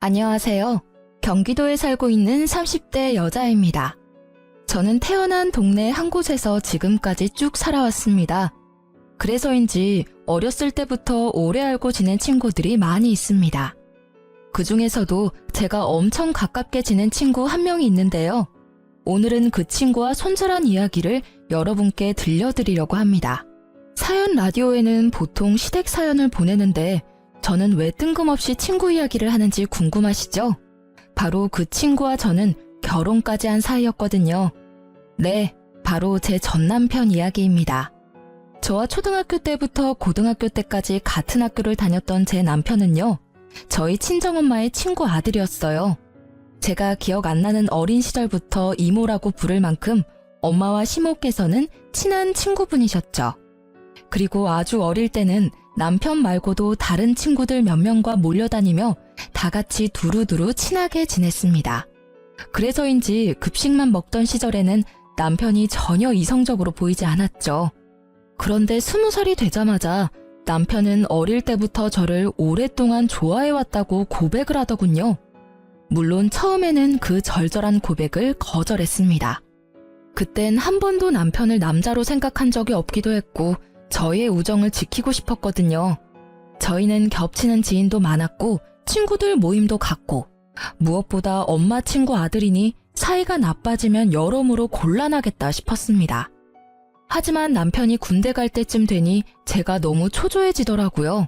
안녕하세요. 경기도에 살고 있는 30대 여자입니다. 저는 태어난 동네 한 곳에서 지금까지 쭉 살아왔습니다. 그래서인지 어렸을 때부터 오래 알고 지낸 친구들이 많이 있습니다. 그 중에서도 제가 엄청 가깝게 지낸 친구 한 명이 있는데요. 오늘은 그 친구와 손절한 이야기를 여러분께 들려드리려고 합니다. 사연 라디오에는 보통 시댁 사연을 보내는데 저는 왜 뜬금없이 친구 이야기를 하는지 궁금하시죠? 바로 그 친구와 저는 결혼까지 한 사이였거든요. 네, 바로 제 전남편 이야기입니다. 저와 초등학교 때부터 고등학교 때까지 같은 학교를 다녔던 제 남편은요, 저희 친정엄마의 친구 아들이었어요. 제가 기억 안 나는 어린 시절부터 이모라고 부를 만큼 엄마와 시모께서는 친한 친구분이셨죠. 그리고 아주 어릴 때는 남편 말고도 다른 친구들 몇 명과 몰려다니며 다 같이 두루두루 친하게 지냈습니다. 그래서인지 급식만 먹던 시절에는 남편이 전혀 이성적으로 보이지 않았죠. 그런데 20살이 되자마자 남편은 어릴 때부터 저를 오랫동안 좋아해왔다고 고백을 하더군요. 물론 처음에는 그 절절한 고백을 거절했습니다. 그땐 한 번도 남편을 남자로 생각한 적이 없기도 했고 저희의 우정을 지키고 싶었거든요. 저희는 겹치는 지인도 많았고 친구들 모임도 같고 무엇보다 엄마 친구 아들이니 사이가 나빠지면 여러모로 곤란하겠다 싶었습니다. 하지만 남편이 군대 갈 때쯤 되니 제가 너무 초조해지더라고요.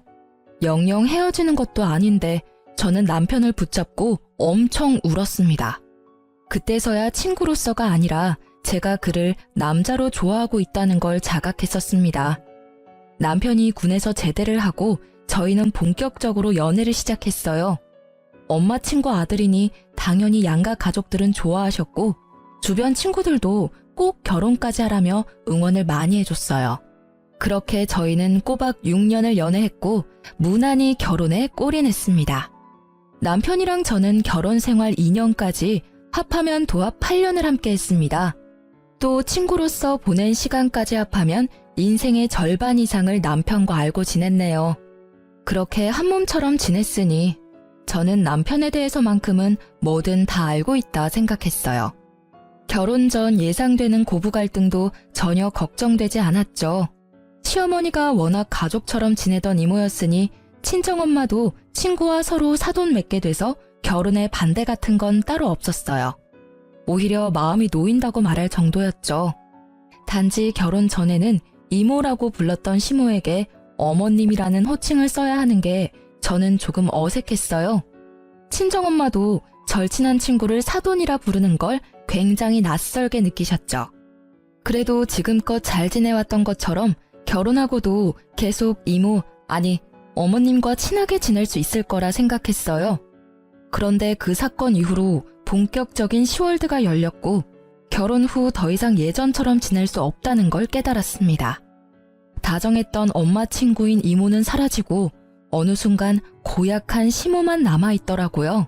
영영 헤어지는 것도 아닌데 저는 남편을 붙잡고 엄청 울었습니다. 그때서야 친구로서가 아니라 제가 그를 남자로 좋아하고 있다는 걸 자각했었습니다. 남편이 군에서 제대를 하고 저희는 본격적으로 연애를 시작했어요. 엄마 친구 아들이니 당연히 양가 가족들은 좋아하셨고 주변 친구들도 꼭 결혼까지 하라며 응원을 많이 해줬어요. 그렇게 저희는 꼬박 6년을 연애했고 무난히 결혼에 골인했습니다. 남편이랑 저는 결혼 생활 2년까지 합하면 도합 8년을 함께 했습니다. 또 친구로서 보낸 시간까지 합하면 인생의 절반 이상을 남편과 알고 지냈네요. 그렇게 한 몸처럼 지냈으니 저는 남편에 대해서만큼은 뭐든 다 알고 있다 생각했어요. 결혼 전 예상되는 고부 갈등도 전혀 걱정되지 않았죠. 시어머니가 워낙 가족처럼 지내던 이모였으니 친정엄마도 친구와 서로 사돈 맺게 돼서 결혼에 반대 같은 건 따로 없었어요. 오히려 마음이 놓인다고 말할 정도였죠. 단지 결혼 전에는 이모라고 불렀던 시모에게 어머님이라는 호칭을 써야 하는 게 저는 조금 어색했어요. 친정엄마도 절친한 친구를 사돈이라 부르는 걸 굉장히 낯설게 느끼셨죠. 그래도 지금껏 잘 지내왔던 것처럼 결혼하고도 계속 이모, 아니 어머님과 친하게 지낼 수 있을 거라 생각했어요. 그런데 그 사건 이후로 본격적인 시월드가 열렸고 결혼 후 더 이상 예전처럼 지낼 수 없다는 걸 깨달았습니다. 다정했던 엄마 친구인 이모는 사라지고 어느 순간 고약한 시모만 남아있더라고요.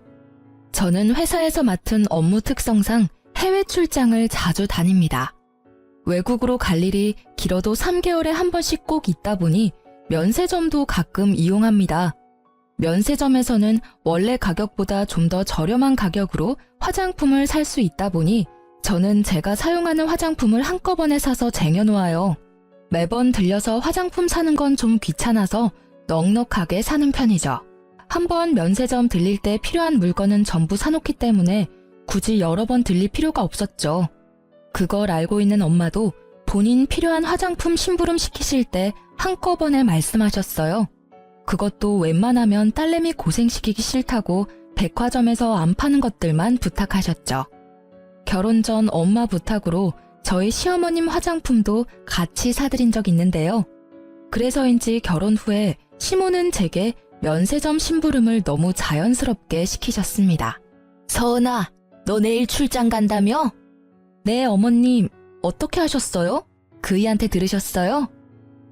저는 회사에서 맡은 업무 특성상 해외 출장을 자주 다닙니다. 외국으로 갈 일이 길어도 3개월에 한 번씩 꼭 있다 보니 면세점도 가끔 이용합니다. 면세점에서는 원래 가격보다 좀 더 저렴한 가격으로 화장품을 살 수 있다 보니 저는 제가 사용하는 화장품을 한꺼번에 사서 쟁여놓아요. 매번 들려서 화장품 사는 건 좀 귀찮아서 넉넉하게 사는 편이죠. 한번 면세점 들릴 때 필요한 물건은 전부 사놓기 때문에 굳이 여러 번 들릴 필요가 없었죠. 그걸 알고 있는 엄마도 본인 필요한 화장품 심부름 시키실 때 한꺼번에 말씀하셨어요. 그것도 웬만하면 딸내미 고생시키기 싫다고 백화점에서 안 파는 것들만 부탁하셨죠. 결혼 전 엄마 부탁으로 저희 시어머님 화장품도 같이 사드린 적 있는데요. 그래서인지 결혼 후에 시모는 제게 면세점 심부름을 너무 자연스럽게 시키셨습니다. 서은아, 너 내일 출장 간다며? 네, 어머님. 어떻게 하셨어요? 그이한테 들으셨어요?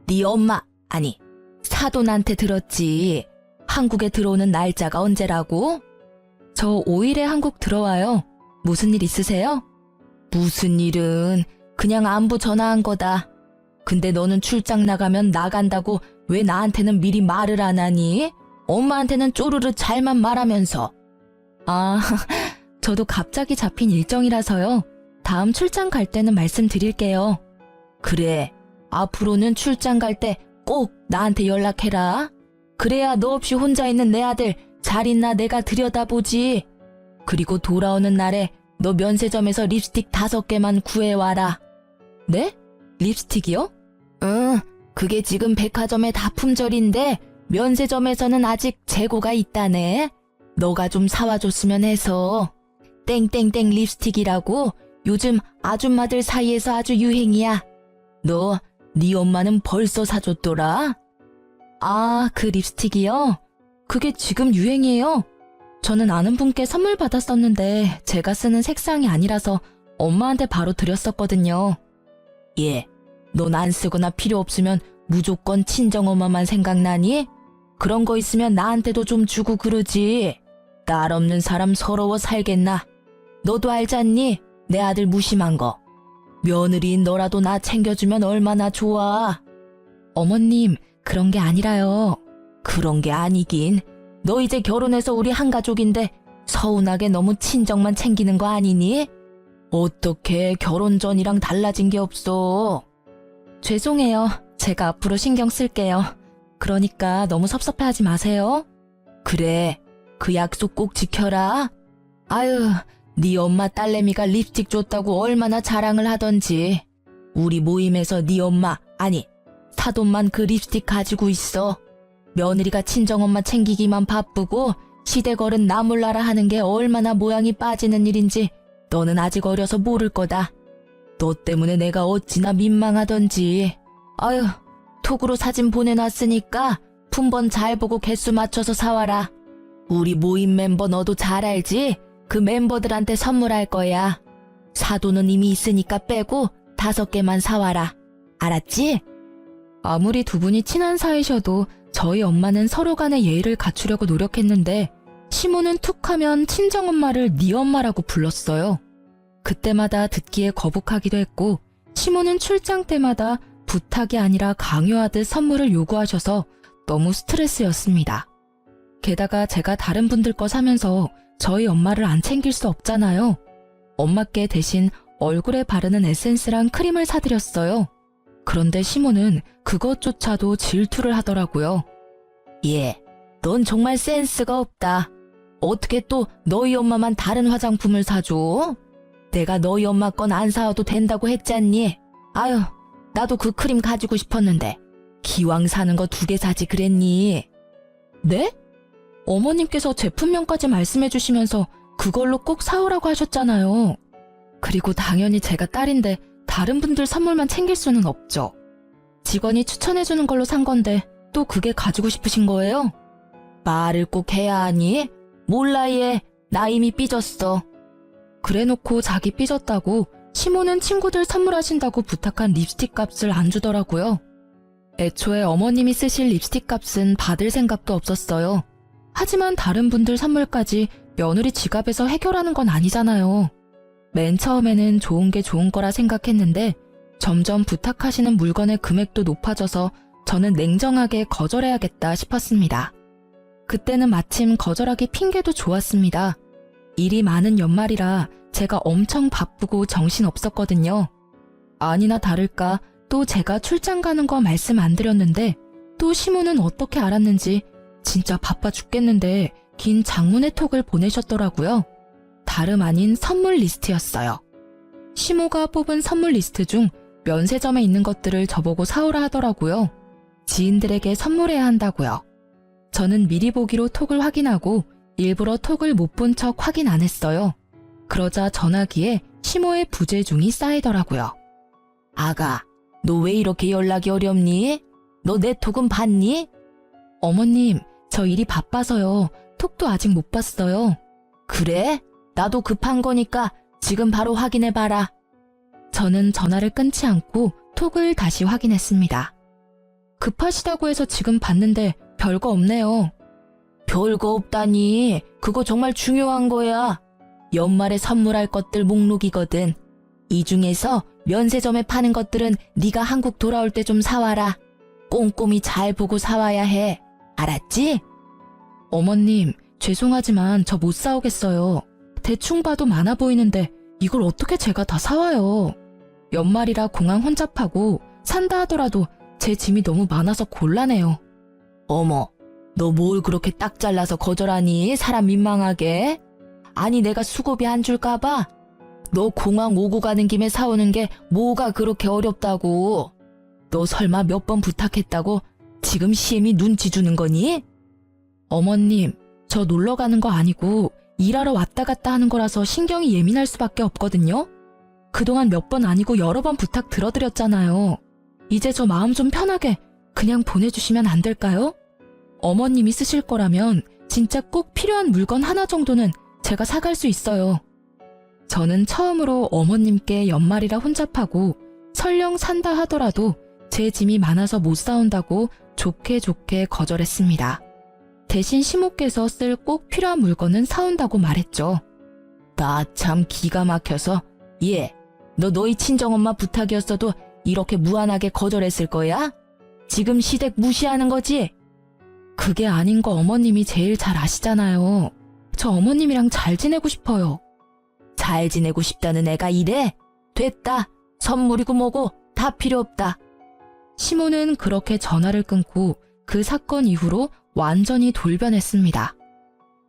네 엄마, 아니 사돈한테 들었지. 한국에 들어오는 날짜가 언제라고? 저 5일에 한국 들어와요. 무슨 일 있으세요? 무슨 일은 그냥 안부 전화한 거다. 근데 너는 출장 나가면 나간다고 왜 나한테는 미리 말을 안 하니? 엄마한테는 쪼르르 잘만 말하면서. 아, 저도 갑자기 잡힌 일정이라서요. 다음 출장 갈 때는 말씀드릴게요. 그래, 앞으로는 출장 갈 때 꼭 나한테 연락해라. 그래야 너 없이 혼자 있는 내 아들 잘 있나 내가 들여다보지. 그리고 돌아오는 날에 너 면세점에서 립스틱 5개만 구해와라. 네? 립스틱이요? 응, 그게 지금 백화점에 다 품절인데 면세점에서는 아직 재고가 있다네. 너가 좀 사와줬으면 해서. 땡땡땡 립스틱이라고 요즘 아줌마들 사이에서 아주 유행이야. 너, 네 엄마는 벌써 사줬더라? 아, 그 립스틱이요? 그게 지금 유행이에요? 저는 아는 분께 선물 받았었는데 제가 쓰는 색상이 아니라서 엄마한테 바로 드렸었거든요. 예, 넌 안 쓰거나 필요 없으면 무조건 친정엄마만 생각나니? 그런 거 있으면 나한테도 좀 주고 그러지. 딸 없는 사람 서러워 살겠나? 너도 알잖니? 내 아들 무심한 거. 며느리인 너라도 나 챙겨주면 얼마나 좋아. 어머님, 그런 게 아니라요. 그런 게 아니긴. 너 이제 결혼해서 우리 한 가족인데 서운하게 너무 친정만 챙기는 거 아니니? 어떻게 결혼 전이랑 달라진 게 없어. 죄송해요. 제가 앞으로 신경 쓸게요. 그러니까 너무 섭섭해하지 마세요. 그래, 그 약속 꼭 지켜라. 아유, 네 엄마 딸내미가 립스틱 줬다고 얼마나 자랑을 하던지. 우리 모임에서 네 엄마, 아니 사돈만 그 립스틱 가지고 있어. 며느리가 친정엄마 챙기기만 바쁘고 시댁어른 나 몰라라 하는 게 얼마나 모양이 빠지는 일인지 너는 아직 어려서 모를 거다. 너 때문에 내가 어찌나 민망하던지. 아유, 톡으로 사진 보내놨으니까 품번 잘 보고 개수 맞춰서 사와라. 우리 모임 멤버 너도 잘 알지? 그 멤버들한테 선물할 거야. 사도는 이미 있으니까 빼고 5개만 사와라. 알았지? 아무리 두 분이 친한 사이셔도 저희 엄마는 서로 간의 예의를 갖추려고 노력했는데 시모는 툭하면 친정엄마를 네 엄마라고 불렀어요. 그때마다 듣기에 거북하기도 했고 시모는 출장 때마다 부탁이 아니라 강요하듯 선물을 요구하셔서 너무 스트레스였습니다. 게다가 제가 다른 분들 거 사면서 저희 엄마를 안 챙길 수 없잖아요. 엄마께 대신 얼굴에 바르는 에센스랑 크림을 사드렸어요. 그런데 시모는 그것조차도 질투를 하더라고요. 예, 넌 정말 센스가 없다. 어떻게 또 너희 엄마만 다른 화장품을 사줘? 내가 너희 엄마 건 안 사와도 된다고 했잖니? 아유, 나도 그 크림 가지고 싶었는데 기왕 사는 거 2개 사지 그랬니? 네? 어머님께서 제품명까지 말씀해 주시면서 그걸로 꼭 사오라고 하셨잖아요. 그리고 당연히 제가 딸인데 다른 분들 선물만 챙길 수는 없죠. 직원이 추천해주는 걸로 산 건데 또 그게 가지고 싶으신 거예요? 말을 꼭 해야 하니? 몰라 얘, 나 이미 삐졌어. 그래놓고 자기 삐졌다고 시모는 친구들 선물하신다고 부탁한 립스틱 값을 안 주더라고요. 애초에 어머님이 쓰실 립스틱 값은 받을 생각도 없었어요. 하지만 다른 분들 선물까지 며느리 지갑에서 해결하는 건 아니잖아요. 맨 처음에는 좋은 게 좋은 거라 생각했는데 점점 부탁하시는 물건의 금액도 높아져서 저는 냉정하게 거절해야겠다 싶었습니다. 그때는 마침 거절하기 핑계도 좋았습니다. 일이 많은 연말이라 제가 엄청 바쁘고 정신없었거든요. 아니나 다를까 또 제가 출장 가는 거 말씀 안 드렸는데 또 시모는 어떻게 알았는지 진짜 바빠 죽겠는데 긴 장문의 톡을 보내셨더라고요. 다름 아닌 선물 리스트였어요. 시모가 뽑은 선물 리스트 중 면세점에 있는 것들을 저보고 사오라 하더라고요. 지인들에게 선물해야 한다고요. 저는 미리 보기로 톡을 확인하고 일부러 톡을 못 본 척 확인 안 했어요. 그러자 전화기에 시모의 부재중이 쌓이더라고요. 아가, 너 왜 이렇게 연락이 어렵니? 너 내 톡은 봤니? 어머님, 저 일이 바빠서요. 톡도 아직 못 봤어요. 그래? 나도 급한 거니까 지금 바로 확인해봐라. 저는 전화를 끊지 않고 톡을 다시 확인했습니다. 급하시다고 해서 지금 봤는데 별거 없네요. 별거 없다니. 그거 정말 중요한 거야. 연말에 선물할 것들 목록이거든. 이 중에서 면세점에 파는 것들은 네가 한국 돌아올 때 좀 사와라. 꼼꼼히 잘 보고 사와야 해. 알았지? 어머님, 죄송하지만 저 못 사오겠어요. 대충 봐도 많아 보이는데 이걸 어떻게 제가 다 사와요. 연말이라 공항 혼잡하고 산다 하더라도 제 짐이 너무 많아서 곤란해요. 어머, 너 뭘 그렇게 딱 잘라서 거절하니? 사람 민망하게. 아니 내가 수고비 안 줄까봐? 너 공항 오고 가는 김에 사오는 게 뭐가 그렇게 어렵다고? 너 설마 몇 번 부탁했다고 지금 시엠이 눈치 주는 거니? 어머님, 저 놀러 가는 거 아니고 일하러 왔다 갔다 하는 거라서 신경이 예민할 수밖에 없거든요. 그동안 몇 번 아니고 여러 번 부탁 들어드렸잖아요. 이제 저 마음 좀 편하게 그냥 보내주시면 안 될까요? 어머님이 쓰실 거라면 진짜 꼭 필요한 물건 하나 정도는 제가 사갈 수 있어요. 저는 처음으로 어머님께 연말이라 혼잡하고 설령 산다 하더라도 제 짐이 많아서 못 사온다고 좋게 좋게 거절했습니다. 대신 시모께서 쓸 꼭 필요한 물건은 사온다고 말했죠. 나 참 기가 막혀서 너 너희 친정엄마 부탁이었어도 이렇게 무한하게 거절했을 거야? 지금 시댁 무시하는 거지? 그게 아닌 거 어머님이 제일 잘 아시잖아요. 저 어머님이랑 잘 지내고 싶어요. 잘 지내고 싶다는 애가 이래? 됐다. 선물이고 뭐고 다 필요 없다. 시모는 그렇게 전화를 끊고 그 사건 이후로 완전히 돌변했습니다.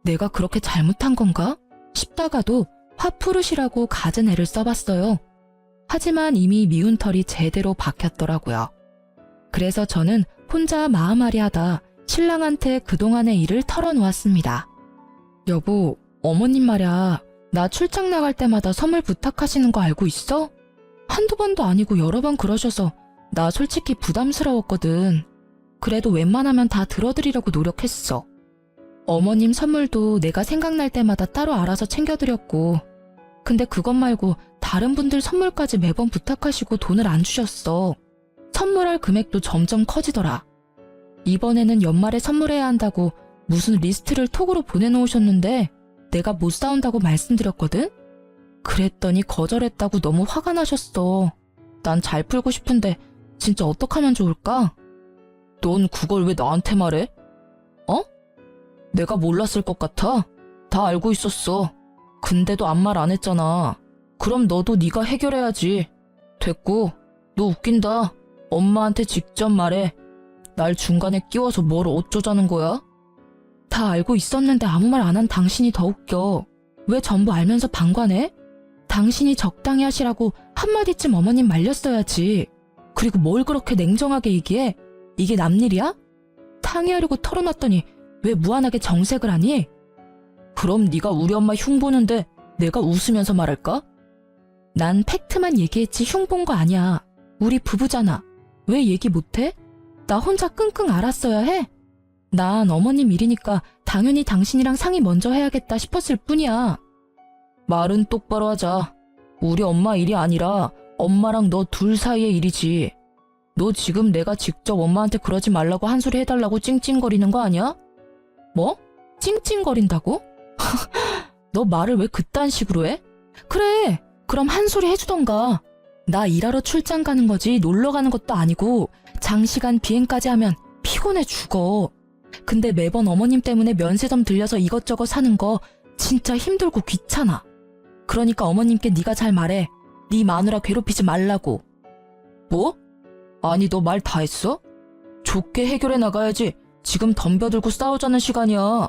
내가 그렇게 잘못한 건가? 싶다가도 화푸릇이라고 갖은 애를 써봤어요. 하지만 이미 미운 털이 제대로 박혔더라고요. 그래서 저는 혼자 마음앓이하다 신랑한테 그동안의 일을 털어놓았습니다. 여보, 어머님 말야, 나 출장 나갈 때마다 선물 부탁하시는 거 알고 있어? 한두 번도 아니고 여러 번 그러셔서 나 솔직히 부담스러웠거든. 그래도 웬만하면 다 들어드리려고 노력했어. 어머님 선물도 내가 생각날 때마다 따로 알아서 챙겨드렸고, 근데 그것 말고 다른 분들 선물까지 매번 부탁하시고 돈을 안 주셨어. 선물할 금액도 점점 커지더라. 이번에는 연말에 선물해야 한다고 무슨 리스트를 톡으로 보내놓으셨는데 내가 못 사온다고 말씀드렸거든? 그랬더니 거절했다고 너무 화가 나셨어. 난 잘 풀고 싶은데 진짜 어떡하면 좋을까? 넌 그걸 왜 나한테 말해? 내가 몰랐을 것 같아? 다 알고 있었어. 근데도 아무 말 안 했잖아. 그럼 너도 네가 해결해야지. 됐고, 너 웃긴다. 엄마한테 직접 말해. 날 중간에 끼워서 뭘 어쩌자는 거야? 다 알고 있었는데 아무 말 안 한 당신이 더 웃겨. 왜 전부 알면서 방관해? 당신이 적당히 하시라고 한마디쯤 어머님 말렸어야지. 그리고 뭘 그렇게 냉정하게 얘기해? 이게 남일이야? 탕의하려고 털어놨더니 왜 무한하게 정색을 하니? 그럼 네가 우리 엄마 흉보는데 내가 웃으면서 말할까? 난 팩트만 얘기했지 흉 본 거 아니야. 우리 부부잖아. 왜 얘기 못해? 나 혼자 끙끙 앓았어야 해? 난 어머님 일이니까 당연히 당신이랑 상의 먼저 해야겠다 싶었을 뿐이야. 말은 똑바로 하자. 우리 엄마 일이 아니라 엄마랑 너 둘 사이의 일이지. 너 지금 내가 직접 엄마한테 그러지 말라고 한 소리 해달라고 찡찡거리는 거 아니야? 뭐? 찡찡거린다고? 너 말을 왜 그딴 식으로 해? 그래, 그럼 한 소리 해주던가. 나 일하러 출장 가는 거지 놀러 가는 것도 아니고 장시간 비행까지 하면 피곤해 죽어. 근데 매번 어머님 때문에 면세점 들려서 이것저것 사는 거 진짜 힘들고 귀찮아. 그러니까 어머님께 네가 잘 말해. 네 마누라 괴롭히지 말라고. 뭐? 아니 너 말 다 했어? 좋게 해결해 나가야지. 지금 덤벼들고 싸우자는 시간이야.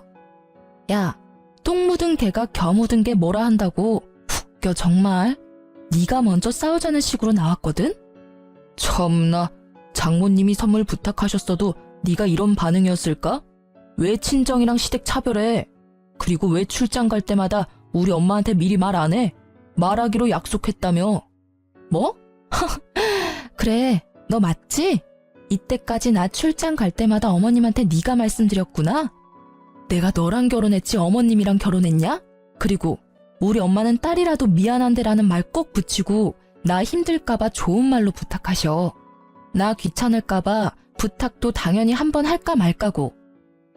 야, 똥 묻은 개가 겨 묻은 게 뭐라 한다고. 웃겨 정말. 네가 먼저 싸우자는 식으로 나왔거든? 참나, 장모님이 선물 부탁하셨어도 네가 이런 반응이었을까? 왜 친정이랑 시댁 차별해? 그리고 왜 출장 갈 때마다 우리 엄마한테 미리 말 안 해? 말하기로 약속했다며. 뭐? 그래, 너 맞지? 이때까지 나 출장 갈 때마다 어머님한테 네가 말씀드렸구나? 내가 너랑 결혼했지 어머님이랑 결혼했냐? 그리고 우리 엄마는 딸이라도 미안한데라는 말 꼭 붙이고 나 힘들까봐 좋은 말로 부탁하셔. 나 귀찮을까봐 부탁도 당연히 한 번 할까 말까고.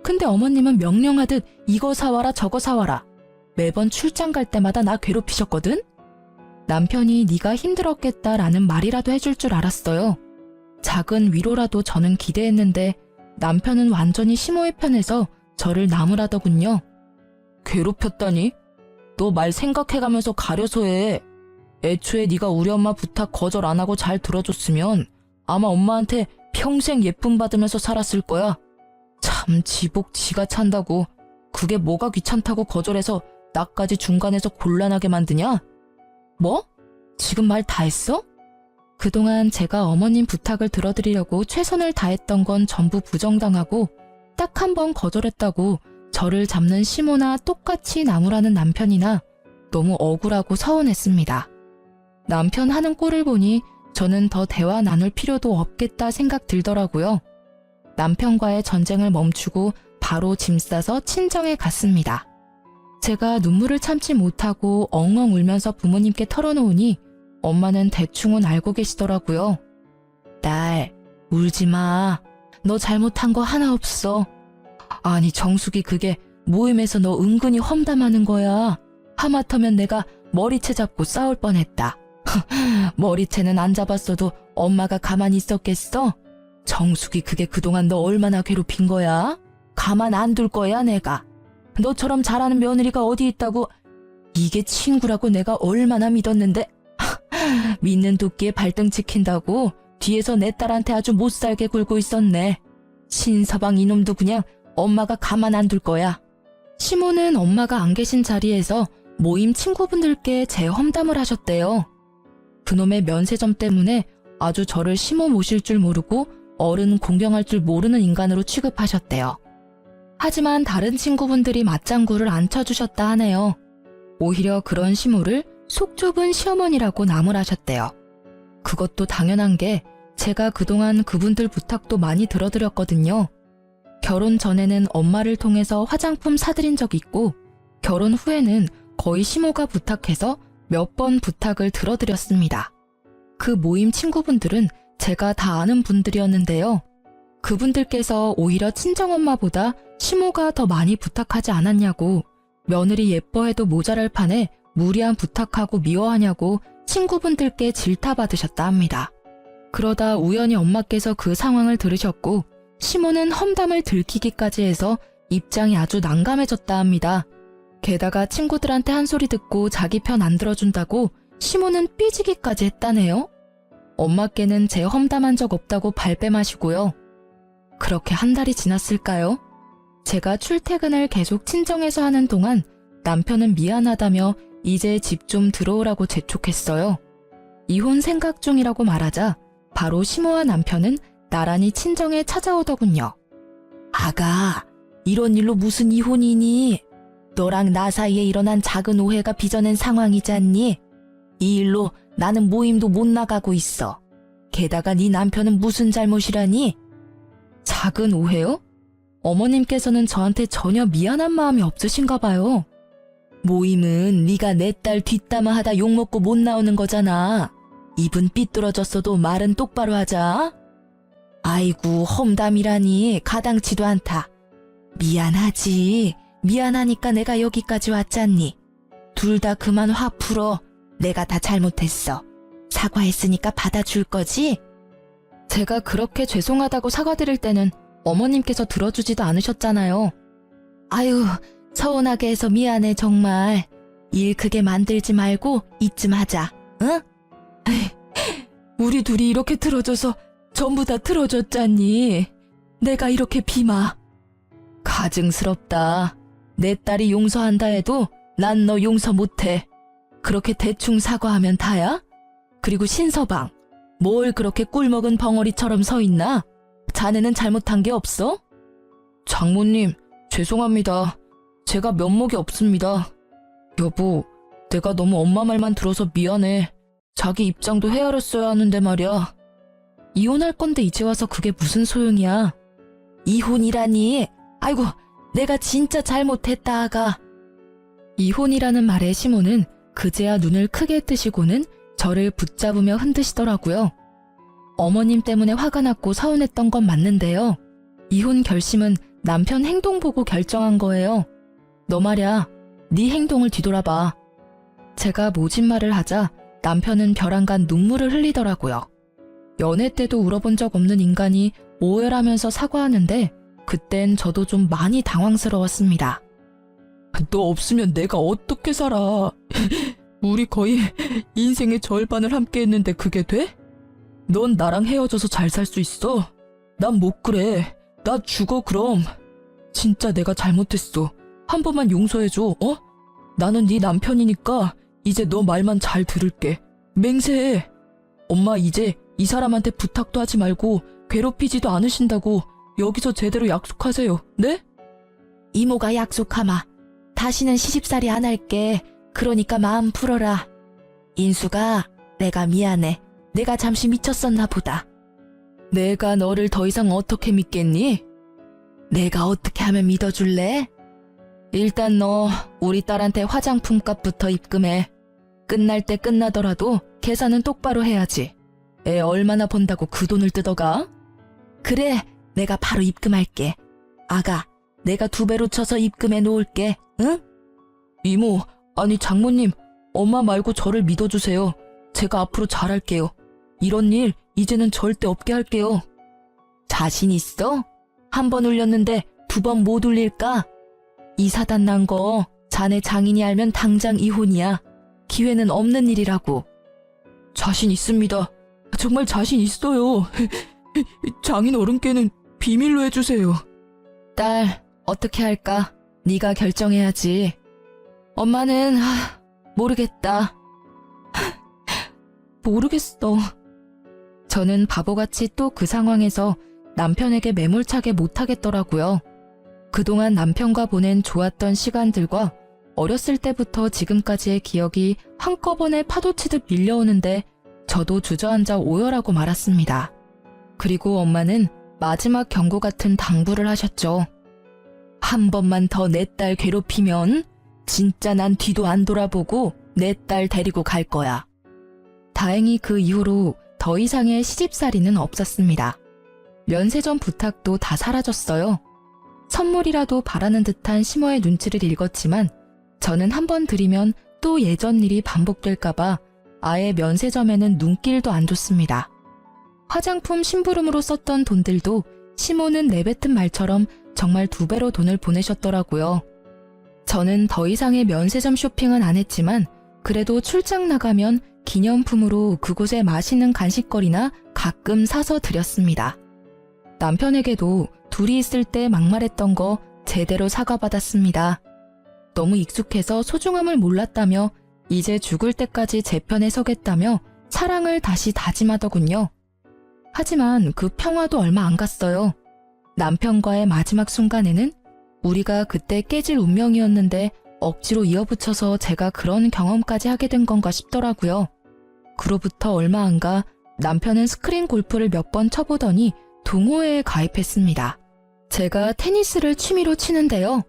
근데 어머님은 명령하듯 이거 사와라 저거 사와라. 매번 출장 갈 때마다 나 괴롭히셨거든? 남편이 네가 힘들었겠다라는 말이라도 해줄 줄 알았어요. 작은 위로라도 저는 기대했는데 남편은 완전히 시모의 편에서 저를 나무라더군요. 괴롭혔다니? 너 말 생각해가면서 가려서 해. 애초에 네가 우리 엄마 부탁 거절 안 하고 잘 들어줬으면 아마 엄마한테 평생 예쁨 받으면서 살았을 거야. 참 지복 지가 찬다고. 그게 뭐가 귀찮다고 거절해서 나까지 중간에서 곤란하게 만드냐? 뭐? 지금 말 다 했어? 그동안 제가 어머님 부탁을 들어드리려고 최선을 다했던 건 전부 부정당하고 딱 한 번 거절했다고 저를 잡는 시모나 똑같이 나무라는 남편이나 너무 억울하고 서운했습니다. 남편 하는 꼴을 보니 저는 더 대화 나눌 필요도 없겠다 생각 들더라고요. 남편과의 전쟁을 멈추고 바로 짐 싸서 친정에 갔습니다. 제가 눈물을 참지 못하고 엉엉 울면서 부모님께 털어놓으니 엄마는 대충은 알고 계시더라고요. 딸, 울지 마. 너 잘못한 거 하나 없어. 아니 정숙이 그게 모임에서 너 은근히 험담하는 거야. 하마터면 내가 머리채 잡고 싸울 뻔했다. 머리채는 안 잡았어도 엄마가 가만히 있었겠어? 정숙이 그게 그동안 너 얼마나 괴롭힌 거야? 가만 안 둘 거야 내가. 너처럼 잘하는 며느리가 어디 있다고. 이게 친구라고 내가 얼마나 믿었는데. 믿는 도끼에 발등 지킨다고 뒤에서 내 딸한테 아주 못살게 굴고 있었네. 신서방 이놈도 그냥 엄마가 가만 안 둘 거야. 시모는 엄마가 안 계신 자리에서 모임 친구분들께 제 험담을 하셨대요. 그놈의 면세점 때문에 아주 저를 시모 모실 줄 모르고 어른 공경할 줄 모르는 인간으로 취급하셨대요. 하지만 다른 친구분들이 맞장구를 안 쳐주셨다 하네요. 오히려 그런 시모를 속 좁은 시어머니라고 나무라셨대요. 그것도 당연한 게 제가 그동안 그분들 부탁도 많이 들어드렸거든요. 결혼 전에는 엄마를 통해서 화장품 사드린 적 있고 결혼 후에는 거의 시모가 부탁해서 몇 번 부탁을 들어드렸습니다. 그 모임 친구분들은 제가 다 아는 분들이었는데요. 그분들께서 오히려 친정엄마보다 시모가 더 많이 부탁하지 않았냐고, 며느리 예뻐해도 모자랄 판에 무리한 부탁하고 미워하냐고 친구분들께 질타받으셨다 합니다. 그러다 우연히 엄마께서 그 상황을 들으셨고 시모는 험담을 들키기까지 해서 입장이 아주 난감해졌다 합니다. 게다가 친구들한테 한 소리 듣고 자기 편 안 들어준다고 시모는 삐지기까지 했다네요. 엄마께는 제 험담한 적 없다고 발뺌하시고요. 그렇게 한 달이 지났을까요? 제가 출퇴근을 계속 친정에서 하는 동안 남편은 미안하다며 이제 집 좀 들어오라고 재촉했어요. 이혼 생각 중이라고 말하자 바로 시모와 남편은 나란히 친정에 찾아오더군요. 아가, 이런 일로 무슨 이혼이니? 너랑 나 사이에 일어난 작은 오해가 빚어낸 상황이잖니? 이 일로 나는 모임도 못 나가고 있어. 게다가 네 남편은 무슨 잘못이라니? 작은 오해요? 어머님께서는 저한테 전혀 미안한 마음이 없으신가 봐요. 모임은 네가 내 딸 뒷담화하다 욕먹고 못 나오는 거잖아. 입은 삐뚤어졌어도 말은 똑바로 하자. 아이고, 험담이라니 가당치도 않다. 미안하지. 미안하니까 내가 여기까지 왔잖니. 둘 다 그만 화 풀어. 내가 다 잘못했어. 사과했으니까 받아줄 거지? 제가 그렇게 죄송하다고 사과드릴 때는 어머님께서 들어주지도 않으셨잖아요. 아유, 서운하게 해서 미안해 정말. 일 크게 만들지 말고 이쯤 하자, 응? 우리 둘이 이렇게 틀어져서 전부 다 틀어졌잖니. 내가 이렇게 비마. 가증스럽다. 내 딸이 용서한다 해도 난 너 용서 못해. 그렇게 대충 사과하면 다야? 그리고 신서방, 뭘 그렇게 꿀먹은 벙어리처럼 서 있나? 자네는 잘못한 게 없어? 장모님, 죄송합니다. 제가 면목이 없습니다. 여보, 내가 너무 엄마 말만 들어서 미안해. 자기 입장도 헤아렸어야 하는데 말이야. 이혼할 건데 이제 와서 그게 무슨 소용이야. 이혼이라니. 아이고, 내가 진짜 잘못했다 아가. 이혼이라는 말에 시모는 그제야 눈을 크게 뜨시고는 저를 붙잡으며 흔드시더라고요. 어머님 때문에 화가 났고 서운했던 건 맞는데요. 이혼 결심은 남편 행동 보고 결정한 거예요. 너 말야, 네 행동을 뒤돌아봐. 제가 모진 말을 하자 남편은 벼랑간 눈물을 흘리더라고요. 연애 때도 울어본 적 없는 인간이 오열하면서 사과하는데 그땐 저도 좀 많이 당황스러웠습니다. 너 없으면 내가 어떻게 살아? 우리 거의 인생의 절반을 함께 했는데 그게 돼? 넌 나랑 헤어져서 잘 살 수 있어? 난 못 그래. 나 죽어 그럼. 진짜 내가 잘못했어. 한 번만 용서해줘, 어? 나는 네 남편이니까 이제 너 말만 잘 들을게. 맹세해. 엄마 이제 이 사람한테 부탁도 하지 말고 괴롭히지도 않으신다고 여기서 제대로 약속하세요. 네? 이모가 약속하마. 다시는 시집살이 안 할게. 그러니까 마음 풀어라. 인수가 내가 미안해. 내가 잠시 미쳤었나 보다. 내가 너를 더 이상 어떻게 믿겠니? 내가 어떻게 하면 믿어줄래? 일단 너 우리 딸한테 화장품 값부터 입금해. 끝날 때 끝나더라도 계산은 똑바로 해야지. 애 얼마나 번다고 그 돈을 뜯어가? 그래, 내가 바로 입금할게. 아가, 내가 2배로 쳐서 입금해 놓을게, 응? 이모, 아니 장모님, 엄마 말고 저를 믿어주세요. 제가 앞으로 잘할게요. 이런 일 이제는 절대 없게 할게요. 자신 있어? 한 번 울렸는데 2번 못 울릴까? 이 사단 난 거 자네 장인이 알면 당장 이혼이야. 기회는 없는 일이라고. 자신 있습니다. 정말 자신 있어요. 장인 어른께는 비밀로 해주세요. 딸, 어떻게 할까? 네가 결정해야지. 엄마는 모르겠다. 모르겠어. 저는 바보같이 또 그 상황에서 남편에게 매몰차게 못하겠더라고요. 그동안 남편과 보낸 좋았던 시간들과 어렸을 때부터 지금까지의 기억이 한꺼번에 파도치듯 밀려오는데 저도 주저앉아 오열하고 말았습니다. 그리고 엄마는 마지막 경고 같은 당부를 하셨죠. 한 번만 더 내 딸 괴롭히면 진짜 난 뒤도 안 돌아보고 내 딸 데리고 갈 거야. 다행히 그 이후로 더 이상의 시집살이는 없었습니다. 면세점 부탁도 다 사라졌어요. 선물이라도 바라는 듯한 심어의 눈치를 읽었지만 저는 한 번 드리면 또 예전 일이 반복될까봐 아예 면세점에는 눈길도 안 줬습니다. 화장품 심부름으로 썼던 돈들도 시모는 내뱉은 말처럼 정말 2배로 돈을 보내셨더라고요. 저는 더 이상의 면세점 쇼핑은 안 했지만 그래도 출장 나가면 기념품으로 그곳에 맛있는 간식거리나 가끔 사서 드렸습니다. 남편에게도 둘이 있을 때 막말했던 거 제대로 사과받았습니다. 너무 익숙해서 소중함을 몰랐다며 이제 죽을 때까지 제 편에 서겠다며 사랑을 다시 다짐하더군요. 하지만 그 평화도 얼마 안 갔어요. 남편과의 마지막 순간에는 우리가 그때 깨질 운명이었는데 억지로 이어붙여서 제가 그런 경험까지 하게 된 건가 싶더라고요. 그로부터 얼마 안 가 남편은 스크린 골프를 몇 번 쳐보더니 동호회에 가입했습니다. 제가 테니스를 취미로 치는데요.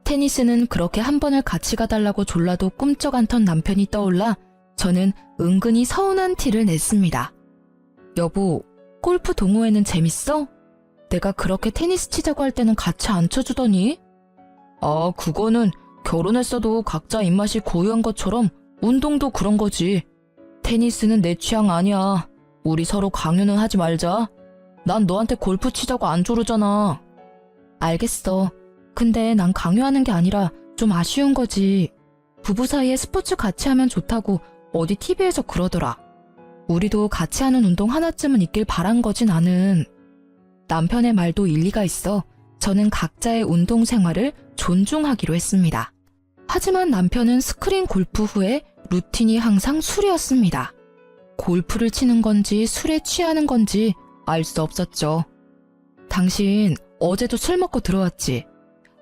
테니스는 그렇게 한 번을 같이 가달라고 졸라도 꿈쩍 않던 남편이 떠올라 저는 은근히 서운한 티를 냈습니다. 여보, 골프 동호회는 재밌어? 내가 그렇게 테니스 치자고 할 때는 같이 안 쳐주더니? 아, 그거는 결혼했어도 각자 입맛이 고유한 것처럼 운동도 그런 거지. 테니스는 내 취향 아니야. 우리 서로 강요는 하지 말자. 난 너한테 골프 치자고 안 조르잖아. 알겠어. 근데 난 강요하는 게 아니라 좀 아쉬운 거지. 부부 사이에 스포츠 같이 하면 좋다고 어디 TV에서 그러더라. 우리도 같이 하는 운동 하나쯤은 있길 바란 거지 나는. 남편의 말도 일리가 있어 저는 각자의 운동 생활을 존중하기로 했습니다. 하지만 남편은 스크린 골프 후에 루틴이 항상 술이었습니다. 골프를 치는 건지 술에 취하는 건지 알 수 없었죠. 당신 어제도 술 먹고 들어왔지?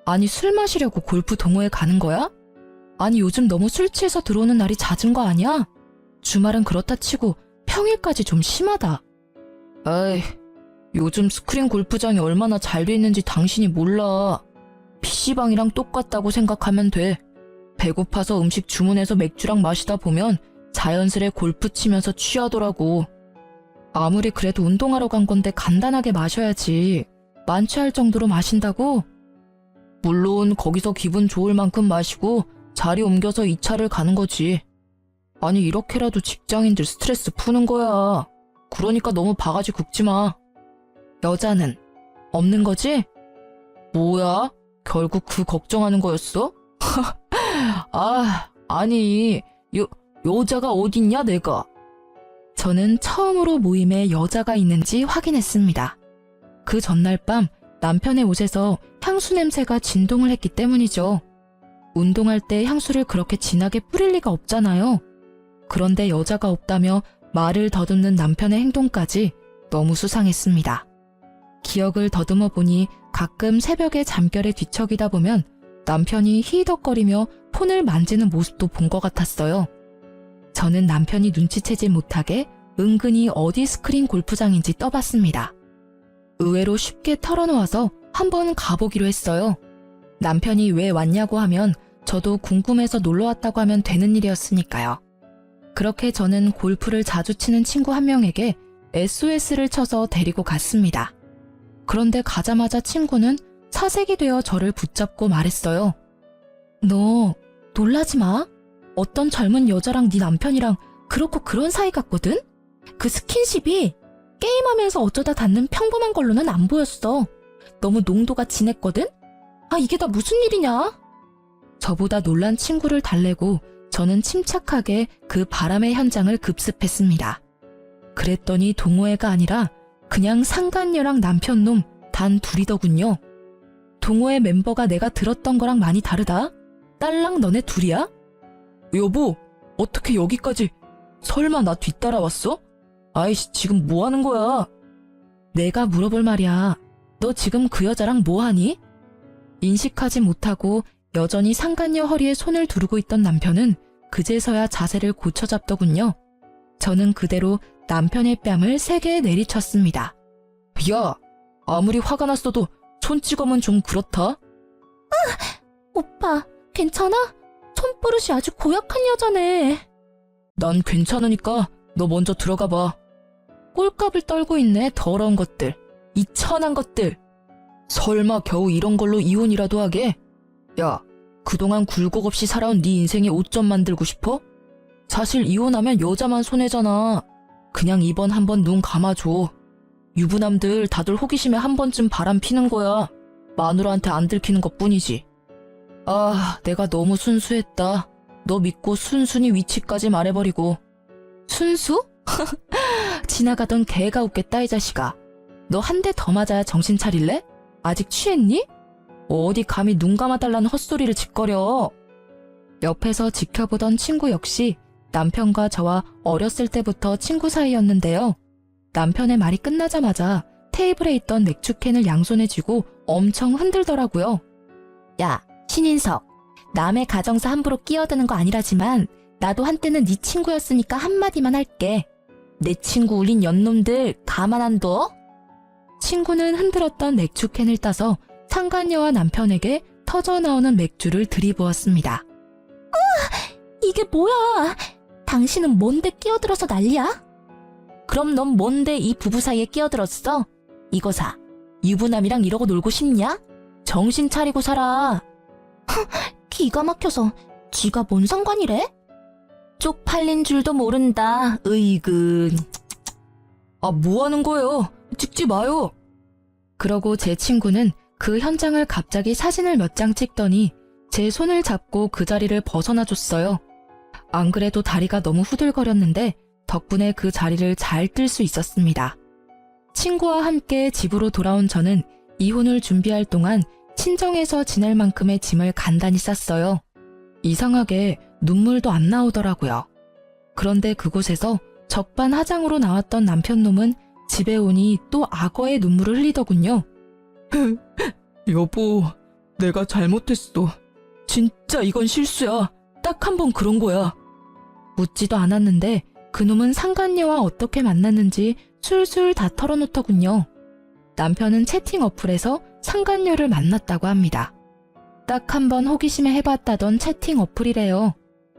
아니 술 마시려고 골프 동호회 가는 거야? 아니 요즘 너무 술 취해서 들어오는 날이 잦은 거 아니야? 주말은 그렇다 치고 평일까지 좀 심하다. 에이, 요즘 스크린 골프장이 얼마나 잘 돼 있는지 당신이 몰라. PC방이랑 똑같다고 생각하면 돼. 배고파서 음식 주문해서 맥주랑 마시다 보면 자연스레 골프 치면서 취하더라고. 아무리 그래도 운동하러 간 건데 간단하게 마셔야지. 만취할 정도로 마신다고? 물론 거기서 기분 좋을 만큼 마시고 자리 옮겨서 2차를 가는 거지. 아니 이렇게라도 직장인들 스트레스 푸는 거야. 그러니까 너무 바가지 굽지 마. 여자는 없는 거지? 뭐야? 결국 그 걱정하는 거였어? 아니, 여자가 어딨냐, 내가? 저는 처음으로 모임에 여자가 있는지 확인했습니다. 그 전날 밤 남편의 옷에서 향수 냄새가 진동을 했기 때문이죠. 운동할 때 향수를 그렇게 진하게 뿌릴 리가 없잖아요. 그런데 여자가 없다며 말을 더듬는 남편의 행동까지 너무 수상했습니다. 기억을 더듬어 보니 가끔 새벽에 잠결에 뒤척이다 보면 남편이 히히덕거리며 폰을 만지는 모습도 본 것 같았어요. 저는 남편이 눈치채지 못하게 은근히 어디 스크린 골프장인지 떠봤습니다. 의외로 쉽게 털어놓아서 한번 가보기로 했어요. 남편이 왜 왔냐고 하면 저도 궁금해서 놀러 왔다고 하면 되는 일이었으니까요. 그렇게 저는 골프를 자주 치는 친구 한 명에게 SOS를 쳐서 데리고 갔습니다. 그런데 가자마자 친구는 사색이 되어 저를 붙잡고 말했어요. 너 놀라지 마. 어떤 젊은 여자랑 네 남편이랑 그렇고 그런 사이 같거든? 그 스킨십이 게임하면서 어쩌다 닿는 평범한 걸로는 안 보였어. 너무 농도가 진했거든? 이게 다 무슨 일이냐? 저보다 놀란 친구를 달래고 저는 침착하게 그 바람의 현장을 급습했습니다. 그랬더니 동호회가 아니라 그냥 상간녀랑 남편놈 단 둘이더군요. 동호회 멤버가 내가 들었던 거랑 많이 다르다. 딸랑 너네 둘이야? 여보, 어떻게 여기까지? 설마 나 뒤따라왔어? 아이씨, 지금 뭐 하는 거야? 내가 물어볼 말이야. 너 지금 그 여자랑 뭐 하니? 인식하지 못하고 여전히 상간녀 허리에 손을 두르고 있던 남편은 그제서야 자세를 고쳐잡더군요. 저는 그대로 남편의 뺨을 세게 내리쳤습니다. 야, 아무리 화가 났어도 손찌검은 좀 그렇다. 오빠, 괜찮아? 손버릇이 아주 고약한 여자네. 난 괜찮으니까 너 먼저 들어가 봐. 꼴값을 떨고 있네, 더러운 것들. 이 천한 것들. 설마 겨우 이런 걸로 이혼이라도 하게? 야, 그동안 굴곡 없이 살아온 네 인생에 오점 만들고 싶어? 사실 이혼하면 여자만 손해잖아. 그냥 이번 한번 눈 감아줘. 유부남들 다들 호기심에 한 번쯤 바람 피는 거야. 마누라한테 안 들키는 것뿐이지. 내가 너무 순수했다. 너 믿고 순순히 위치까지 말해버리고. 순수? 지나가던 개가 웃겠다, 이 자식아. 너 한 대 더 맞아야 정신 차릴래? 아직 취했니? 어디 감히 눈 감아달라는 헛소리를 짓거려. 옆에서 지켜보던 친구 역시 남편과 저와 어렸을 때부터 친구 사이였는데요. 남편의 말이 끝나자마자 테이블에 있던 맥주캔을 양손에 쥐고 엄청 흔들더라고요. 야, 신인석, 남의 가정사 함부로 끼어드는 거 아니라지만 나도 한때는 네 친구였으니까 한마디만 할게. 내 친구 울린 연놈들 가만 안 둬? 친구는 흔들었던 맥주캔을 따서 상간녀와 남편에게 터져나오는 맥주를 들이부었습니다. 이게 뭐야? 당신은 뭔데 끼어들어서 난리야? 그럼 넌 뭔데 이 부부 사이에 끼어들었어? 이거사, 유부남이랑 이러고 놀고 싶냐? 정신 차리고 살아. 기가 막혀서 지가 뭔 상관이래? 쪽팔린 줄도 모른다. 으이그. 뭐 하는 거예요? 찍지 마요. 그러고 제 친구는 그 현장을 갑자기 사진을 몇 장 찍더니 제 손을 잡고 그 자리를 벗어나 줬어요. 안 그래도 다리가 너무 후들거렸는데 덕분에 그 자리를 잘 뜰 수 있었습니다. 친구와 함께 집으로 돌아온 저는 이혼을 준비할 동안 친정에서 지낼 만큼의 짐을 간단히 쌌어요. 이상하게 눈물도 안 나오더라고요. 그런데 그곳에서 적반하장으로 나왔던 남편놈은 집에 오니 또 악어의 눈물을 흘리더군요. 여보, 내가 잘못했어. 진짜 이건 실수야. 딱 한 번 그런 거야. 묻지도 않았는데 그놈은 상간녀와 어떻게 만났는지 술술 다 털어놓더군요. 남편은 채팅 어플에서 상간녀를 만났다고 합니다. 딱 한 번 호기심에 해봤다던 채팅 어플이래요.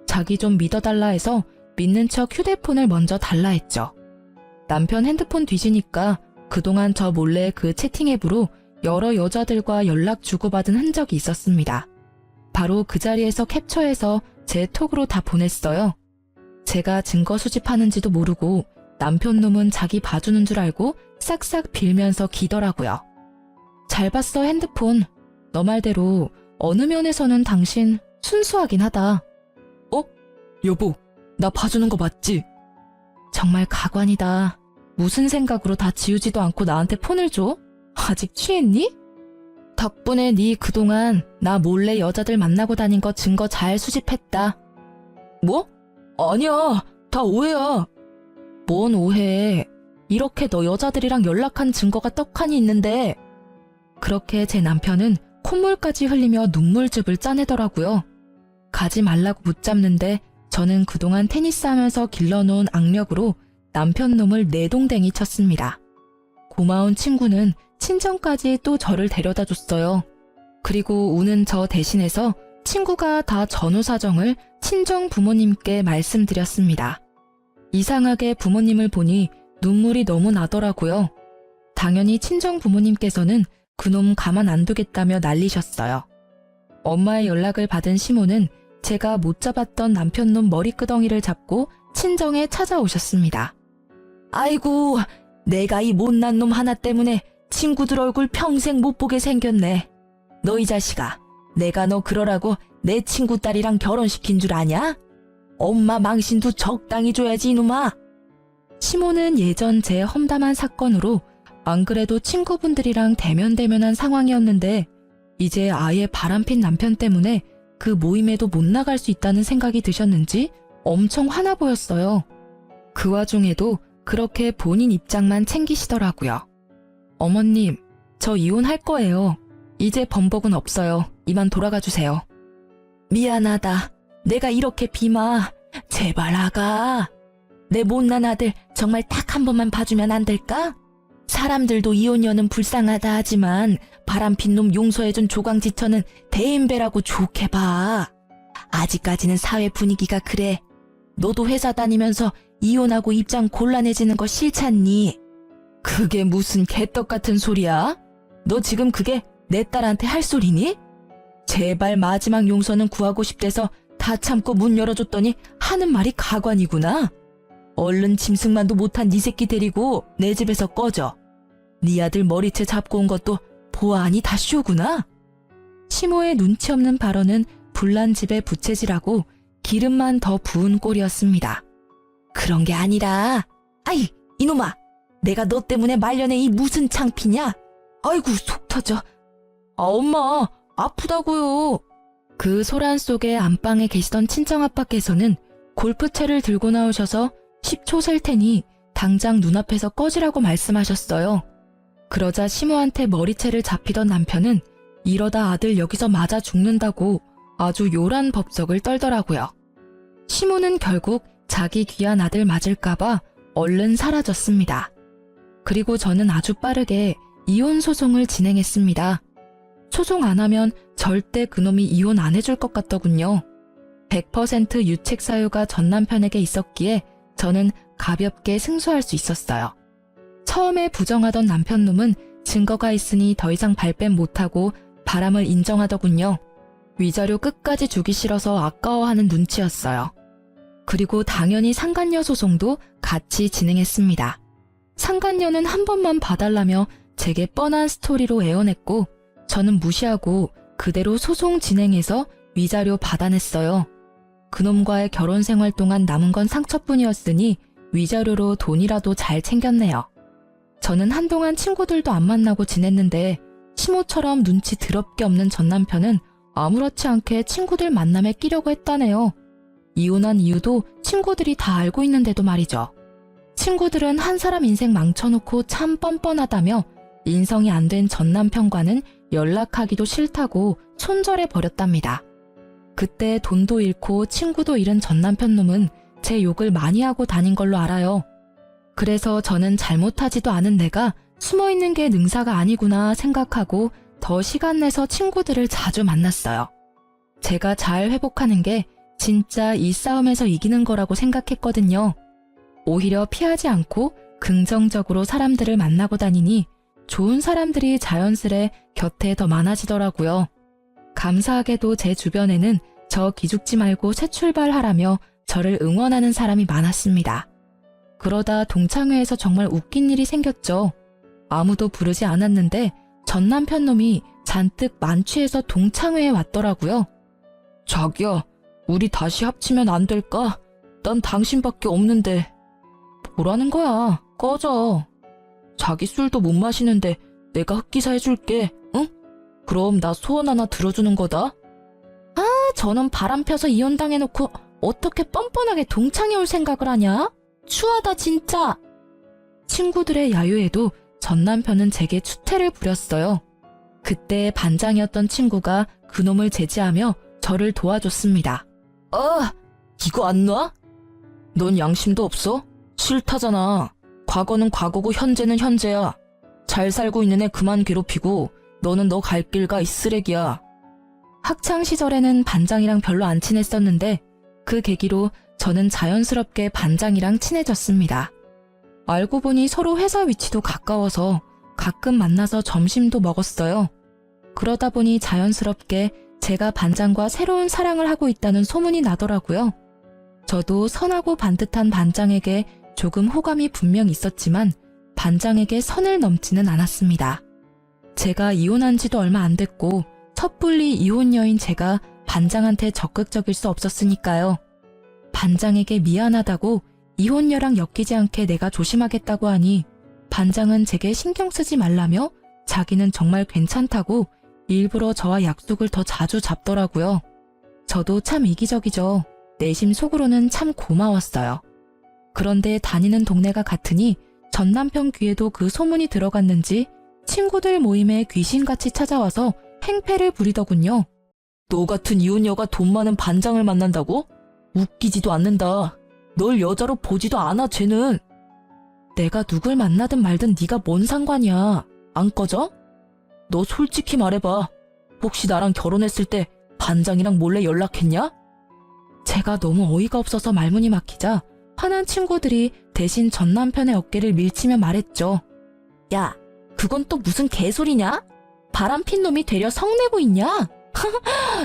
자기 좀 믿어달라 해서 믿는 척 휴대폰을 먼저 달라 했죠. 남편 핸드폰 뒤지니까 그동안 저 몰래 그 채팅 앱으로 여러 여자들과 연락 주고받은 흔적이 있었습니다. 바로 그 자리에서 캡처해서 제 톡으로 다 보냈어요. 제가 증거 수집하는지도 모르고 남편 놈은 자기 봐주는 줄 알고 싹싹 빌면서 기더라고요. 잘 봤어, 핸드폰. 너 말대로 어느 면에서는 당신 순수하긴 하다. 여보, 나 봐주는 거 맞지? 정말 가관이다. 무슨 생각으로 다 지우지도 않고 나한테 폰을 줘? 아직 취했니? 덕분에 네 그동안 나 몰래 여자들 만나고 다닌 거 증거 잘 수집했다. 뭐? 아니야, 다 오해야. 뭔 오해. 이렇게 너 여자들이랑 연락한 증거가 떡하니 있는데. 그렇게 제 남편은 콧물까지 흘리며 눈물즙을 짜내더라고요. 가지 말라고 붙잡는데 저는 그동안 테니스 하면서 길러놓은 악력으로 남편 놈을 내동댕이 쳤습니다. 고마운 친구는 친정까지 또 저를 데려다 줬어요. 그리고 우는 저 대신해서 친구가 다 전후 사정을 친정 부모님께 말씀드렸습니다. 이상하게 부모님을 보니 눈물이 너무 나더라고요. 당연히 친정 부모님께서는 그놈 가만 안 두겠다며 난리셨어요. 엄마의 연락을 받은 시모는 제가 못 잡았던 남편놈 머리끄덩이를 잡고 친정에 찾아오셨습니다. 아이고, 내가 이 못난 놈 하나 때문에 친구들 얼굴 평생 못 보게 생겼네. 너 이 자식아, 내가 너 그러라고 내 친구 딸이랑 결혼시킨 줄 아냐? 엄마 망신도 적당히 줘야지 이놈아. 시모는 예전 제 험담한 사건으로 안 그래도 친구분들이랑 대면대면한 상황이었는데 이제 아예 바람핀 남편 때문에 그 모임에도 못 나갈 수 있다는 생각이 드셨는지 엄청 화나 보였어요. 그 와중에도 그렇게 본인 입장만 챙기시더라고요. 어머님, 저 이혼할 거예요. 이제 번복은 없어요. 이만 돌아가 주세요. 미안하다. 내가 이렇게 비마. 제발 아가. 내 못난 아들 정말 딱 한 번만 봐주면 안 될까? 사람들도 이혼녀는 불쌍하다 하지만 바람핀 놈 용서해준 조강지처는 대인배라고 좋게 봐. 아직까지는 사회 분위기가 그래. 너도 회사 다니면서 이혼하고 입장 곤란해지는 거 싫잖니? 그게 무슨 개떡 같은 소리야? 너 지금 그게 내 딸한테 할 소리니? 제발 마지막 용서는 구하고 싶대서 다 참고 문 열어줬더니 하는 말이 가관이구나. 얼른 짐승만도 못한 네 새끼 데리고 내 집에서 꺼져. 네 아들 머리채 잡고 온 것도 보아하니 다 쇼구나. 시모의 눈치 없는 발언은 불난 집에 부채질하고 기름만 더 부은 꼴이었습니다. 그런 게 아니라, 아이 이놈아, 내가 너 때문에 말년에 이 무슨 창피냐? 아이고 속 터져. 엄마 아프다고요. 그 소란 속에 안방에 계시던 친정아빠께서는 골프채를 들고 나오셔서 10초 셀 테니 당장 눈앞에서 꺼지라고 말씀하셨어요. 그러자 시모한테 머리채를 잡히던 남편은 이러다 아들 여기서 맞아 죽는다고 아주 요란 법석을 떨더라고요. 시모는 결국 자기 귀한 아들 맞을까봐 얼른 사라졌습니다. 그리고 저는 아주 빠르게 이혼 소송을 진행했습니다. 소송 안 하면 절대 그놈이 이혼 안 해줄 것 같더군요. 100% 유책 사유가 전 남편에게 있었기에 저는 가볍게 승소할 수 있었어요. 처음에 부정하던 남편놈은 증거가 있으니 더 이상 발뺌 못하고 바람을 인정하더군요. 위자료 끝까지 주기 싫어서 아까워하는 눈치였어요. 그리고 당연히 상간녀 소송도 같이 진행했습니다. 상간녀는 한 번만 봐달라며 제게 뻔한 스토리로 애원했고 저는 무시하고 그대로 소송 진행해서 위자료 받아냈어요. 그놈과의 결혼 생활 동안 남은 건 상처뿐이었으니 위자료로 돈이라도 잘 챙겼네요. 저는 한동안 친구들도 안 만나고 지냈는데 시모처럼 눈치 더럽게 없는 전 남편은 아무렇지 않게 친구들 만남에 끼려고 했다네요. 이혼한 이유도 친구들이 다 알고 있는데도 말이죠. 친구들은 한 사람 인생 망쳐놓고 참 뻔뻔하다며 인성이 안 된 전 남편과는 연락하기도 싫다고 손절해 버렸답니다. 그때 돈도 잃고 친구도 잃은 전 남편 놈은 제 욕을 많이 하고 다닌 걸로 알아요. 그래서 저는 잘못하지도 않은 내가 숨어있는 게 능사가 아니구나 생각하고 더 시간 내서 친구들을 자주 만났어요. 제가 잘 회복하는 게 진짜 이 싸움에서 이기는 거라고 생각했거든요. 오히려 피하지 않고 긍정적으로 사람들을 만나고 다니니 좋은 사람들이 자연스레 곁에 더 많아지더라고요. 감사하게도 제 주변에는 저 기죽지 말고 새 출발하라며 저를 응원하는 사람이 많았습니다. 그러다 동창회에서 정말 웃긴 일이 생겼죠. 아무도 부르지 않았는데 전 남편 놈이 잔뜩 만취해서 동창회에 왔더라고요. 자기야, 우리 다시 합치면 안 될까? 난 당신밖에 없는데. 뭐라는 거야? 꺼져. 자기 술도 못 마시는데 내가 흑기사 해줄게, 응? 그럼 나 소원 하나 들어주는 거다. 저놈 바람 펴서 이혼당해놓고 어떻게 뻔뻔하게 동창회 올 생각을 하냐? 추하다 진짜. 친구들의 야유에도 전 남편은 제게 추태를 부렸어요. 그때 반장이었던 친구가 그놈을 제지하며 저를 도와줬습니다. 이거 안 놔? 넌 양심도 없어? 싫다잖아. 과거는 과거고 현재는 현재야. 잘 살고 있는 애 그만 괴롭히고 너는 너 갈 길 가 이 쓰레기야. 학창 시절에는 반장이랑 별로 안 친했었는데 그 계기로 저는 자연스럽게 반장이랑 친해졌습니다. 알고 보니 서로 회사 위치도 가까워서 가끔 만나서 점심도 먹었어요. 그러다 보니 자연스럽게 제가 반장과 새로운 사랑을 하고 있다는 소문이 나더라고요. 저도 선하고 반듯한 반장에게 조금 호감이 분명 있었지만 반장에게 선을 넘지는 않았습니다. 제가 이혼한 지도 얼마 안 됐고 섣불리 이혼 여인 제가 반장한테 적극적일 수 없었으니까요. 반장에게 미안하다고 이혼녀랑 엮이지 않게 내가 조심하겠다고 하니 반장은 제게 신경 쓰지 말라며 자기는 정말 괜찮다고 일부러 저와 약속을 더 자주 잡더라고요. 저도 참 이기적이죠. 내심 속으로는 참 고마웠어요. 그런데 다니는 동네가 같으니 전 남편 귀에도 그 소문이 들어갔는지 친구들 모임에 귀신같이 찾아와서 행패를 부리더군요. 너 같은 이혼녀가 돈 많은 반장을 만난다고? 웃기지도 않는다. 널 여자로 보지도 않아, 쟤는. 내가 누굴 만나든 말든 네가 뭔 상관이야. 안 꺼져? 너 솔직히 말해봐. 혹시 나랑 결혼했을 때 반장이랑 몰래 연락했냐? 제가 너무 어이가 없어서 말문이 막히자 화난 친구들이 대신 전 남편의 어깨를 밀치며 말했죠. 야, 그건 또 무슨 개소리냐? 바람핀 놈이 되려 성내고 있냐?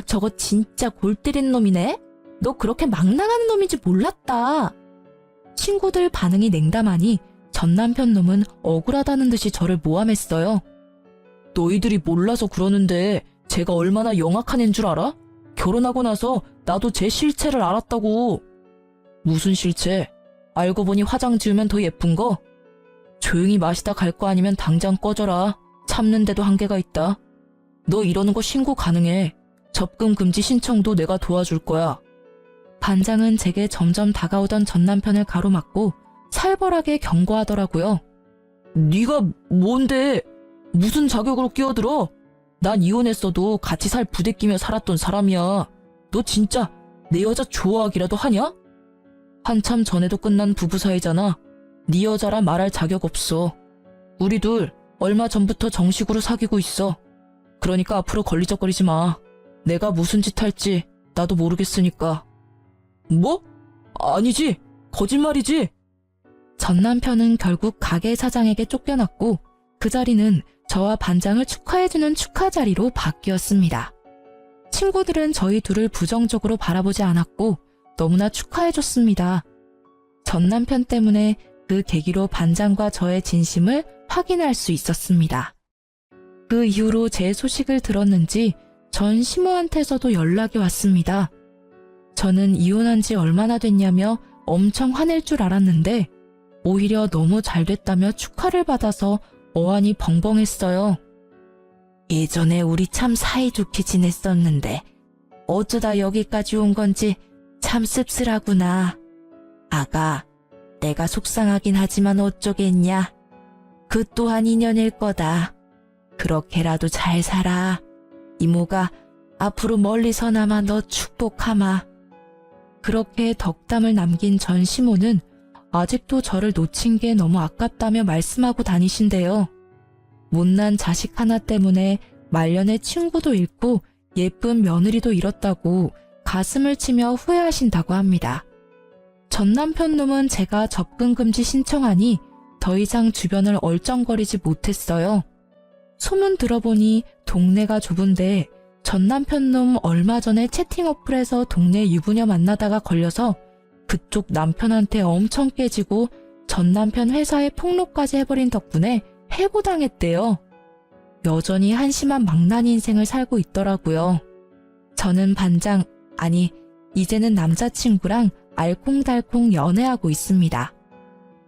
저거 진짜 골 때린 놈이네? 너 그렇게 막 나가는 놈인지 몰랐다. 친구들 반응이 냉담하니 전 남편 놈은 억울하다는 듯이 저를 모함했어요. 너희들이 몰라서 그러는데 제가 얼마나 영악한 애인 줄 알아? 결혼하고 나서 나도 제 실체를 알았다고. 무슨 실체? 알고 보니 화장 지우면 더 예쁜 거? 조용히 마시다 갈 거 아니면 당장 꺼져라. 참는데도 한계가 있다. 너 이러는 거 신고 가능해. 접근 금지 신청도 내가 도와줄 거야. 반장은 제게 점점 다가오던 전 남편을 가로막고 살벌하게 경고하더라고요. 네가 뭔데? 무슨 자격으로 끼어들어? 난 이혼했어도 같이 살 부대끼며 살았던 사람이야. 너 진짜 내 여자 좋아하기라도 하냐? 한참 전에도 끝난 부부 사이잖아. 네 여자라 말할 자격 없어. 우리 둘 얼마 전부터 정식으로 사귀고 있어. 그러니까 앞으로 걸리적거리지 마. 내가 무슨 짓 할지 나도 모르겠으니까. 뭐? 아니지. 거짓말이지. 전 남편은 결국 가게 사장에게 쫓겨났고 그 자리는 저와 반장을 축하해주는 축하 자리로 바뀌었습니다. 친구들은 저희 둘을 부정적으로 바라보지 않았고 너무나 축하해줬습니다. 전 남편 때문에 그 계기로 반장과 저의 진심을 확인할 수 있었습니다. 그 이후로 제 소식을 들었는지 전 시모한테서도 연락이 왔습니다. 저는 이혼한 지 얼마나 됐냐며 엄청 화낼 줄 알았는데 오히려 너무 잘 됐다며 축하를 받아서 어안이 벙벙했어요. 예전에 우리 참 사이좋게 지냈었는데 어쩌다 여기까지 온 건지 참 씁쓸하구나. 아가, 내가 속상하긴 하지만 어쩌겠냐. 그 또한 인연일 거다. 그렇게라도 잘 살아. 이모가 앞으로 멀리서나마 너 축복하마. 그렇게 덕담을 남긴 전 시모는 아직도 저를 놓친 게 너무 아깝다며 말씀하고 다니신대요. 못난 자식 하나 때문에 말년에 친구도 잃고 예쁜 며느리도 잃었다고 가슴을 치며 후회하신다고 합니다. 전 남편 놈은 제가 접근 금지 신청하니 더 이상 주변을 얼쩡거리지 못했어요. 소문 들어보니 동네가 좁은데 전 남편 놈 얼마 전에 채팅 어플에서 동네 유부녀 만나다가 걸려서 그쪽 남편한테 엄청 깨지고 전 남편 회사에 폭로까지 해버린 덕분에 해고당했대요. 여전히 한심한 망나니 인생을 살고 있더라고요. 저는 반장, 아니, 이제는 남자친구랑 알콩달콩 연애하고 있습니다.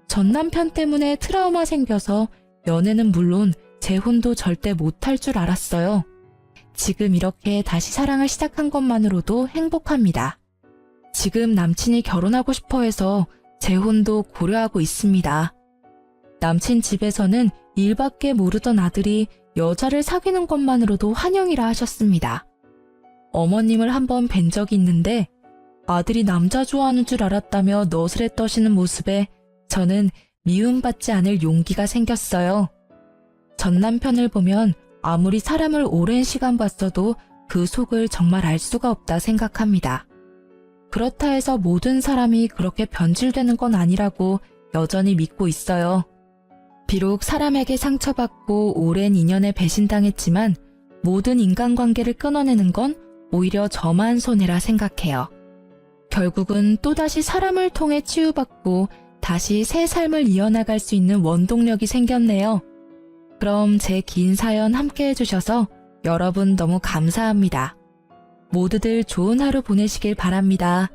전 남편 때문에 트라우마 생겨서 연애는 물론 재혼도 절대 못할 줄 알았어요. 지금 이렇게 다시 사랑을 시작한 것만으로도 행복합니다. 지금 남친이 결혼하고 싶어 해서 재혼도 고려하고 있습니다. 남친 집에서는 일밖에 모르던 아들이 여자를 사귀는 것만으로도 환영이라 하셨습니다. 어머님을 한번 뵌 적이 있는데 아들이 남자 좋아하는 줄 알았다며 너스레 떠시는 모습에 저는 미움받지 않을 용기가 생겼어요. 전 남편을 보면 아무리 사람을 오랜 시간 봤어도 그 속을 정말 알 수가 없다 생각합니다. 그렇다 해서 모든 사람이 그렇게 변질되는 건 아니라고 여전히 믿고 있어요. 비록 사람에게 상처받고 오랜 인연에 배신당했지만 모든 인간관계를 끊어내는 건 오히려 저만 손해라 생각해요. 결국은 또다시 사람을 통해 치유받고 다시 새 삶을 이어나갈 수 있는 원동력이 생겼네요. 그럼 제 긴 사연 함께 해주셔서 여러분 너무 감사합니다. 모두들 좋은 하루 보내시길 바랍니다.